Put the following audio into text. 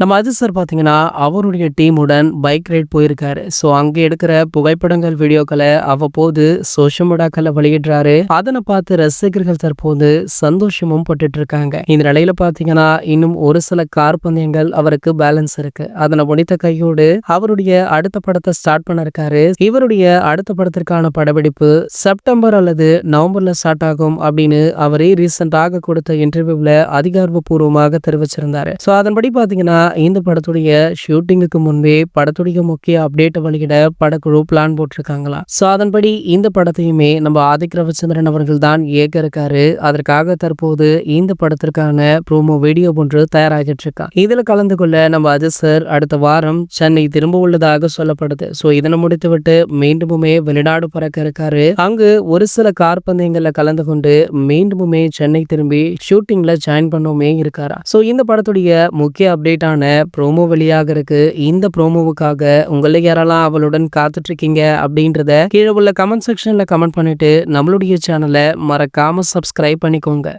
நம்ம அஜித் சார் பார்த்தீங்கன்னா, அவருடைய டீமுடன் பைக் ரைட் போயிருக்காரு. ஸோ அங்க எடுக்கிற புகைப்படங்கள், வீடியோக்கள அவ்வப்போது சோஷியல் மீடியாக்கள்ல வெளியிடுறாரு. அதன பார்த்து ரசிகர்கள் தற்போது சந்தோஷமும் பட்டுட்டு இருக்காங்க. இந்த நிலையில பார்த்தீங்கன்னா, இன்னும் ஒரு சில கார் பந்தயங்கள் அவருக்கு பேலன்ஸ் இருக்கு. அதன முடித்த கையோடு அவருடைய அடுத்த படத்த ஸ்டார்ட் பண்ண இருக்காரு. இவருடைய அடுத்த படத்திற்கான படப்பிடிப்பு செப்டம்பர் அல்லது நவம்பர்ல ஸ்டார்ட் ஆகும் அப்படின்னு அவரே ரீசென்ட்டாக கொடுத்த இன்டர்வியூல அதிகாரப்பூர்வமாக தெரிவிச்சிருந்தாரு. ஸோ அதன்படி பார்த்தீங்கன்னா, இந்த படத்துடைய ஷூட்டிங்குக்கு முன்பே படத்துடைய முக்கிய அப்டேட் வெளியிட படக்குழு பிளான் போட்டிருக்காங்களாம். ஸோ அதன்படி இந்த படத்தையுமே நம்ம ஆதிக் ரவிச்சந்திரன் அவர்கள் தான் இயக்க இருக்காரு. அதற்காக தற்போது இந்த படத்திற்கான ப்ரோமோ வீடியோ ஒன்று தயாராகிட்டு இருக்கான். இதுல கலந்து கொள்ள நம்ம அஜித் சார் அடுத்த வாரம் சென்னை திரும்ப உள்ளதாக சொல்லப்படுது. ஸோ இதனை முடித்துவிட்டு மீண்டுமே வெளிநாடு பறக்க இருக்காரு. அங்கு ஒரு சில கார் பந்தயங்கள்ல கலந்து கொண்டு மீண்டுமே சென்னை திரும்பி ஷூட்டிங்ல ஜாயின் பண்ணவுமே இருக்காரா. ஸோ இந்த படத்துடைய முக்கிய அப்டேட்டான ப்ரோமோ வெளியாக இருக்கு. இந்த ப்ரோமோவுக்காக உங்களை யாரெல்லாம் அவளுடன் காத்துட்டு இருக்கீங்க அப்படின்றத கீழே உள்ள கமெண்ட் செக்ஷன்ல கமெண்ட் பண்ணிட்டு நம்மளுடைய சேனலை மறக்காம சப்ஸ்கிரைப் பண்ணிக்கோங்க.